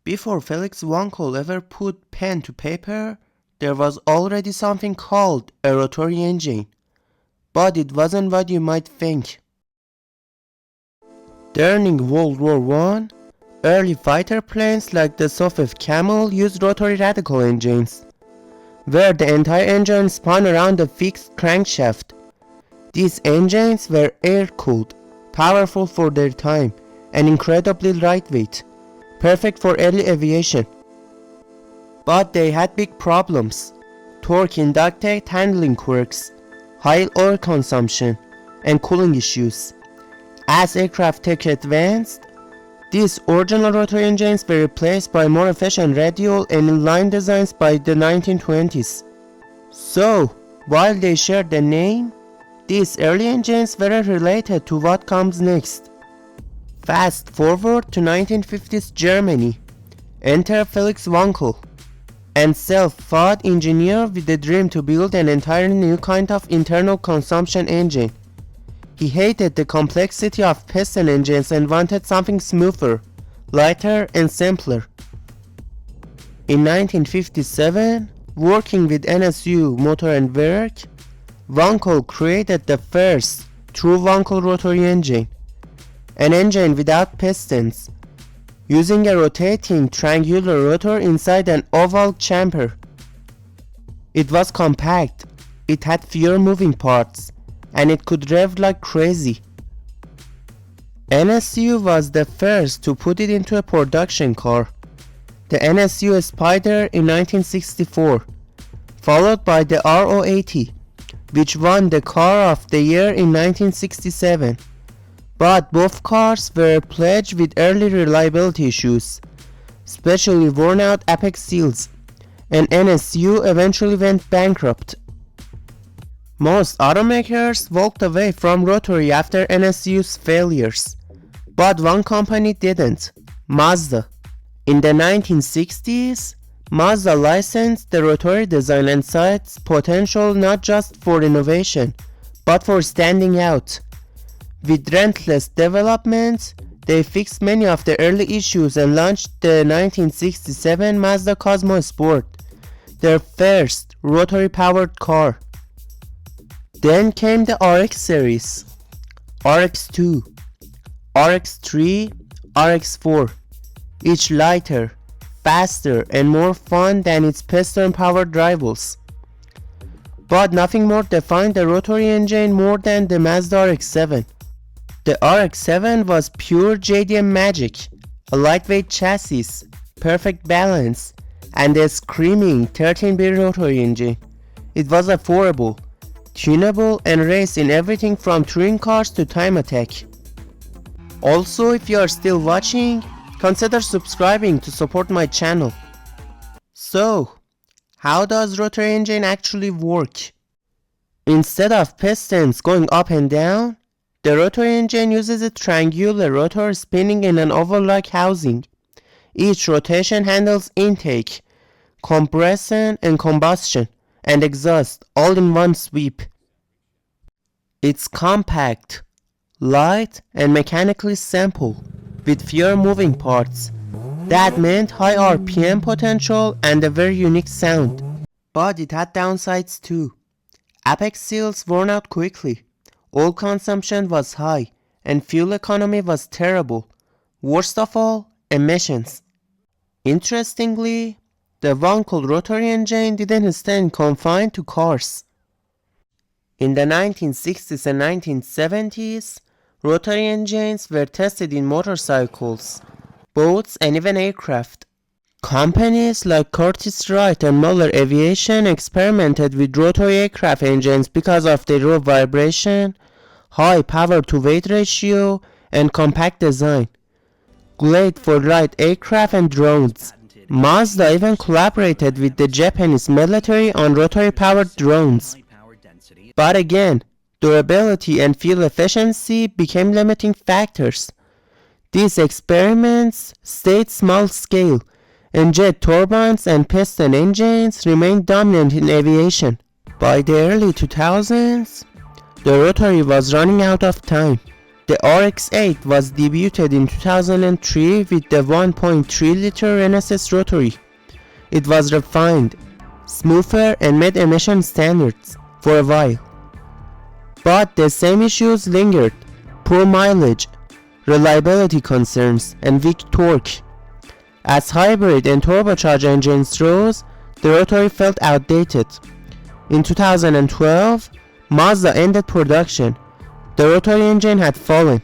Before Felix Wankel ever put pen to paper, there was already something called a rotary engine, but it wasn't what you might think. During World War I, early fighter planes like the Soviet Camel used rotary radial engines, where the entire engine spun around a fixed crankshaft. These engines were air-cooled, powerful for their time, and incredibly lightweight, perfect for early aviation. But they had big problems: torque inducted handling quirks, high oil consumption, and cooling issues. As aircraft tech advanced, these original rotary engines were replaced by more efficient radial and inline designs by the 1920s. So, while they shared the name, these early engines were related to what comes next. Fast forward to 1950s Germany. Enter Felix Wankel, a self-taught engineer with the dream to build an entirely new kind of internal combustion engine. He hated the complexity of piston engines and wanted something smoother, lighter, and simpler. In 1957, working with NSU Motor and Work, Wankel created the first true Wankel rotary engine, an engine without pistons, using a rotating triangular rotor inside an oval chamber. It was compact, it had fewer moving parts, and it could rev like crazy. NSU was the first to put it into a production car, the NSU Spider in 1964, followed by the RO80, which won the Car of the Year in 1967. But both cars were plagued with early reliability issues, especially worn out apex seals, and NSU eventually went bankrupt. Most automakers walked away from Rotary after NSU's failures, but one company didn't: Mazda. In the 1960s, Mazda licensed the rotary design and saw its potential not just for innovation, but for standing out. With relentless development, they fixed many of the early issues and launched the 1967 Mazda Cosmo Sport, their first rotary-powered car. Then came the RX series, RX-2, RX-3, RX-4, each lighter, faster, and more fun than its piston-powered rivals. But nothing more defined the rotary engine more than the Mazda RX-7. The RX-7 was pure JDM magic, a lightweight chassis, perfect balance, and a screaming 13-bit rotary engine. It was affordable, tunable, and raced in everything from touring cars to time attack. Also, if you are still watching, consider subscribing to support my channel. So, how does rotary engine actually work? Instead of pistons going up and down, the rotary engine uses a triangular rotor spinning in an oval-like housing. Each rotation handles intake, compression, and combustion, and exhaust all in one sweep. It's compact, light, and mechanically simple, with fewer moving parts. That meant high RPM potential and a very unique sound. But it had downsides too. Apex seals worn out quickly, oil consumption was high, and fuel economy was terrible. Worst of all, emissions. Interestingly, the Wankel rotary engine didn't stay confined to cars. In the 1960s and 1970s, rotary engines were tested in motorcycles, boats, and even aircraft. Companies like Curtiss-Wright and Muller Aviation experimented with rotary aircraft engines because of their low vibration, high power-to-weight ratio, and compact design. Great for light aircraft and drones. Mazda even collaborated with the Japanese military on rotary-powered drones. But again, durability and fuel efficiency became limiting factors. These experiments stayed small scale, and jet turbines and piston engines remained dominant in aviation. By the early 2000s, the rotary was running out of time. The RX-8 was debuted in 2003 with the 1.3-liter Relentless Rotary. It was refined, smoother, and met emission standards for a while. But the same issues lingered: poor mileage, reliability concerns, and weak torque. As hybrid and turbocharged engines rose, the Rotary felt outdated. In 2012, Mazda ended production. The Rotary engine had fallen.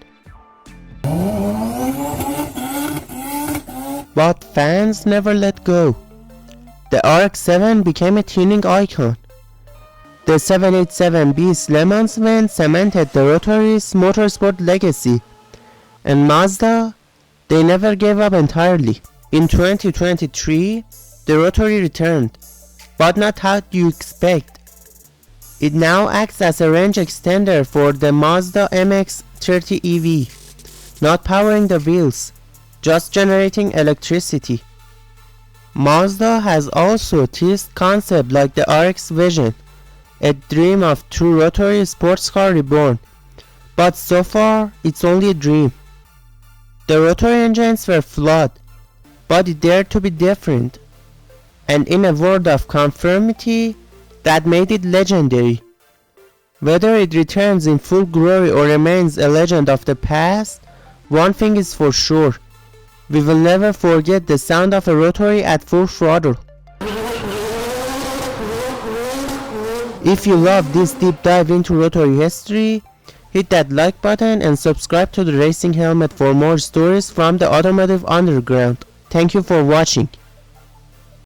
But fans never let go. The RX-7 became a tuning icon. The 787B's Le Mans win cemented the Rotary's motorsport legacy. And Mazda, they never gave up entirely. In 2023, the Rotary returned, but not how you expect. It now acts as a range extender for the Mazda MX-30 EV, not powering the wheels, just generating electricity. Mazda has also teased concepts like the RX Vision, a dream of true Rotary sports car reborn, but so far it's only a dream. The Rotary engines were flawed, but it dared to be different, and in a world of conformity, that made it legendary. Whether it returns in full glory or remains a legend of the past, one thing is for sure: we will never forget the sound of a Rotary at full throttle. If you love this deep dive into Rotary history, hit that like button and subscribe to the Racing Helmet for more stories from the automotive underground. Thank you for watching.